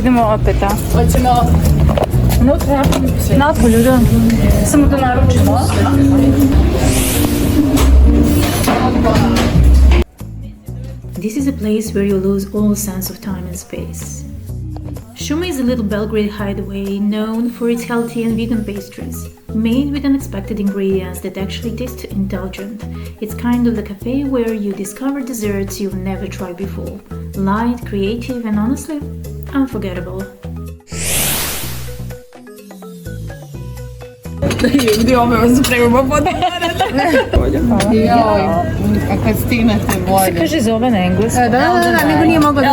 Idemo opet, a? Hoćemo unutra, napolju, da. Samo da naručimo. This is a place where you lose all sense of time and space. Shuma is a little Belgrade hideaway known for its healthy and vegan pastries, made with unexpected ingredients that actually taste indulgent. It's kind of the cafe where you discover desserts you've never tried before. Light, creative, and honestly, unforgettable. Gdje ove vas spremamo podarati? Joj, a kad stignete bolje. Kaže zove na englesku. Da, nego nije mogla da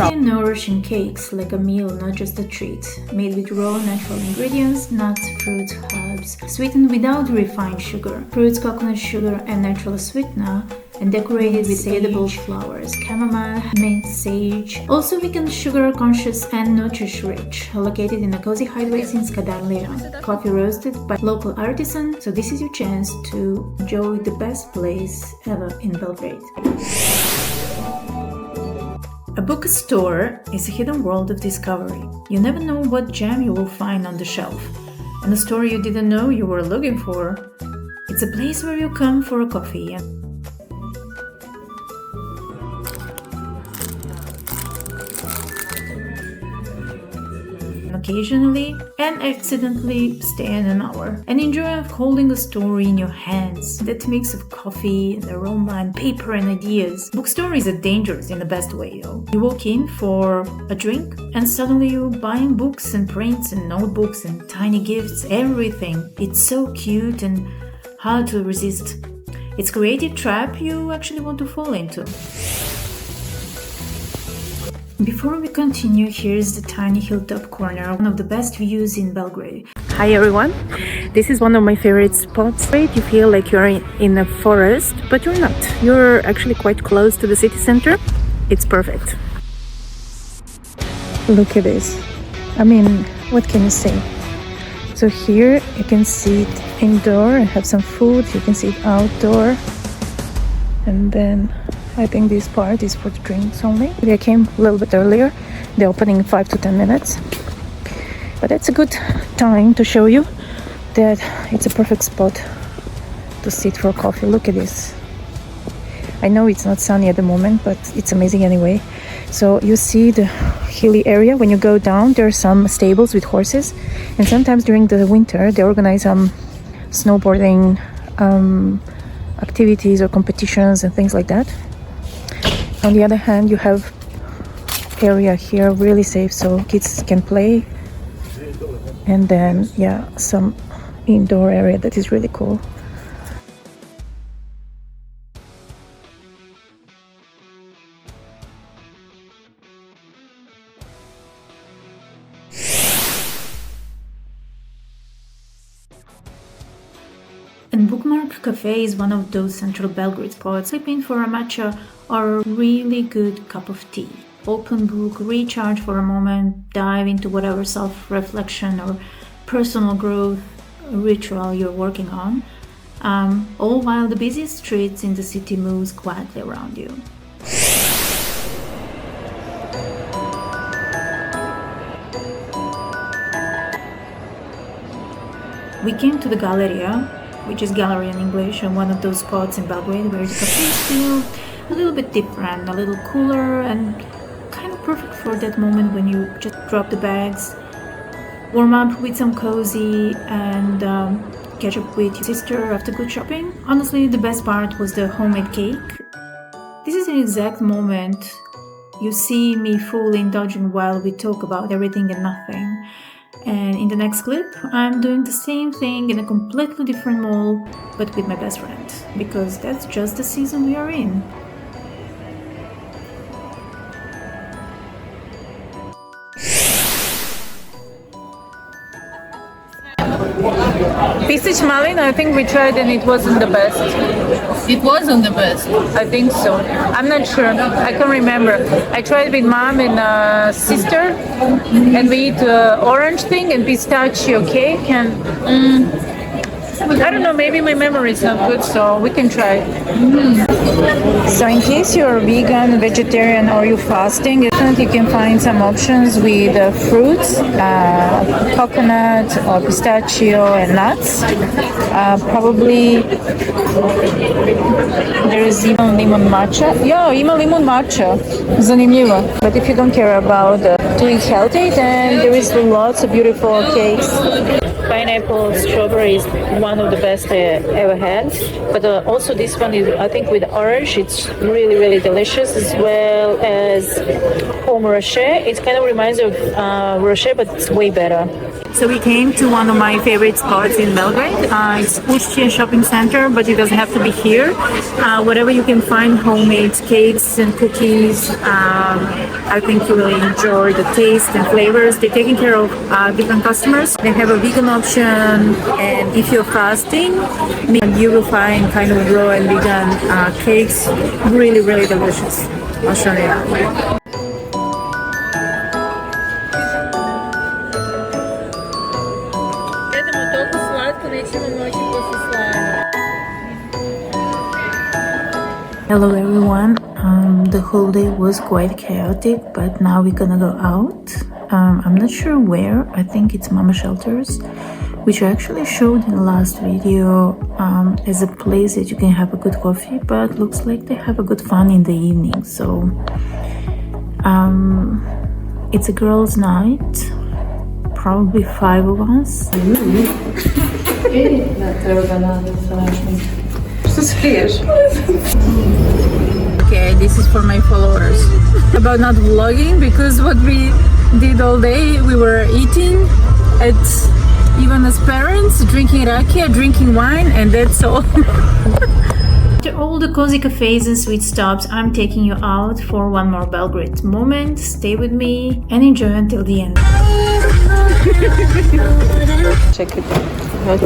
They nourishing cakes like a meal, not just a treat. Made with raw natural ingredients, nuts, fruits, herbs, sweetened without refined sugar, fruits, coconut sugar, and natural sweetener, and decorated with edible flowers, chamomile, mint, sage. Also vegan, sugar conscious, and nutrition rich. Located in a cozy hideaway in Skadarlija. Coffee roasted by local artisan, so this is your chance to enjoy the best place ever in Belgrade. A bookstore is a hidden world of discovery. You never know what gem you will find on the shelf, and a story you didn't know you were looking for. It's a place where you come for a coffee and occasionally and accidentally stay an hour and enjoy holding a story in your hands. That mix of coffee and aroma and paper and ideas. Bookstores are dangerous in the best way though. You walk in for a drink and suddenly you're buying books and prints and notebooks and tiny gifts, everything. It's so cute and hard to resist. It's a creative trap you actually want to fall into. Before we continue, here's the tiny hilltop corner, one of the best views in Belgrade. Hi everyone, this is one of my favorite spots. You feel like you're in a forest, but you're not. You're actually quite close to the city center. It's perfect. Look at this. I mean, what can you say? So here you can sit indoor and have some food. You can sit outdoor. And then I think this part is for the drinks only. I came a little bit earlier. They're opening in 5 to 10 minutes. But that's a good time to show you that it's a perfect spot to sit for coffee. Look at this. I know it's not sunny at the moment, but it's amazing anyway. So you see the hilly area. When you go down, there are some stables with horses. And sometimes during the winter, they organize snowboarding activities or competitions and things like that. On the other hand, you have area here really safe so kids can play, and then some indoor area that is really cool. And Bookmark Cafe is one of those central Belgrade spots. Slip in for a matcha or a really good cup of tea. Open book, recharge for a moment, dive into whatever self-reflection or personal growth ritual you're working on, all while the busiest streets in the city moves quietly around you. We came to the Galleria, which is gallery in English, and one of those spots in Belgrade where the cafes feel a little bit different, a little cooler, and kind of perfect for that moment when you just drop the bags, warm up with some cozy, and catch up with your sister after good shopping. Honestly, the best part was the homemade cake. This is an exact moment you see me fully indulging while we talk about everything and nothing. And in the next clip, I'm doing the same thing in a completely different mall, but with my best friend, because that's just the season we are in. Pisic Malina, I think we tried and it wasn't the best. It wasn't the best. I think so. I'm not sure. I can't remember. I tried with mom and sister, and we eat orange thing and pistachio cake, and I don't know, maybe my memory is not good, so we can try. So in case you're vegan, vegetarian, or you're fasting, you can find some options with fruits, coconut or pistachio and nuts. Probably there is even lemon matcha. Yeah, even lemon matcha. Zanimljivo. But if you don't care about to eat healthy, then there is lots of beautiful cakes. Pineapple strawberry is one of the best I ever had, but also this one is, I think, with orange. It's really delicious, as well as home rocher. It kind of reminds of rocher, but it's way better. So we came to one of my favorite spots in Belgrade. It's Ušće shopping center, but it doesn't have to be here. Whatever you can find, homemade cakes and cookies. I think you will enjoy the taste and flavors. They're taking care of different customers. They have a vegan option, and if you're fasting, you will find kind of raw and vegan cakes. Really delicious. I'll show you. Hello everyone. The whole day was quite chaotic, but now we're gonna go out. I'm not sure where. I think it's Mama Shelters, which I actually showed in the last video as a place that you can have a good coffee, but looks like they have a good fun in the evening. So it's a girls' night, probably 5 of us. Okay, this is for my followers. About not vlogging, because what we did all day, we were eating at, even as parents, drinking rakia, drinking wine, and that's all. After all the cozy cafes and sweet stops, I'm taking you out for one more Belgrade moment. Stay with me and enjoy until the end. Check it out.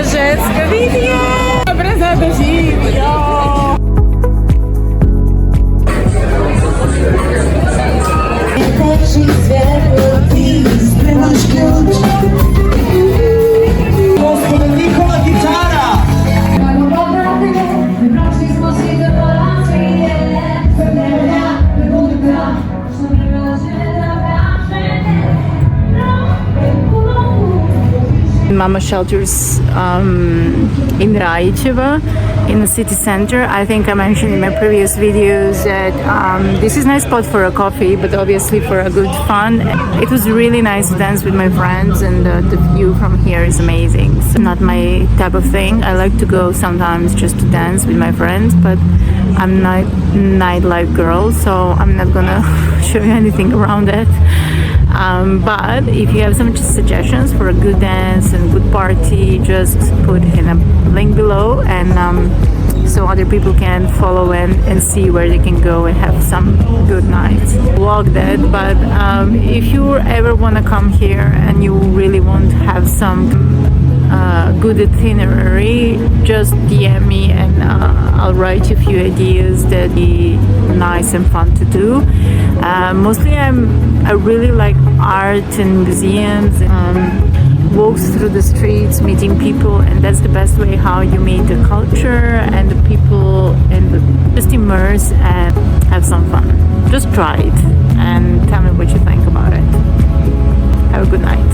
Jéssica, Vivian! Apresenta, Gívia! Mama Shelters in Raicheva, in the city center. I think I mentioned in my previous videos that this is a nice spot for a coffee, but obviously for a good fun. It was really nice to dance with my friends, and the view from here is amazing. So not my type of thing. I like to go sometimes just to dance with my friends, but I'm not a nightlife girl, so I'm not gonna show you anything around it. But if you have some suggestions for a good dance and good party, just put in a link below, and so other people can follow and see where they can go and have some good nights. Vlog that, but if you ever want to come here and you really want to have some good itinerary, just DM me and I'll write you a few ideas that be nice and fun to do. Mostly I really like art and museums, walks through the streets, meeting people, and that's the best way how you meet the culture and the people, and just immerse and have some fun. Just try it and tell me what you think about it. Have a good night.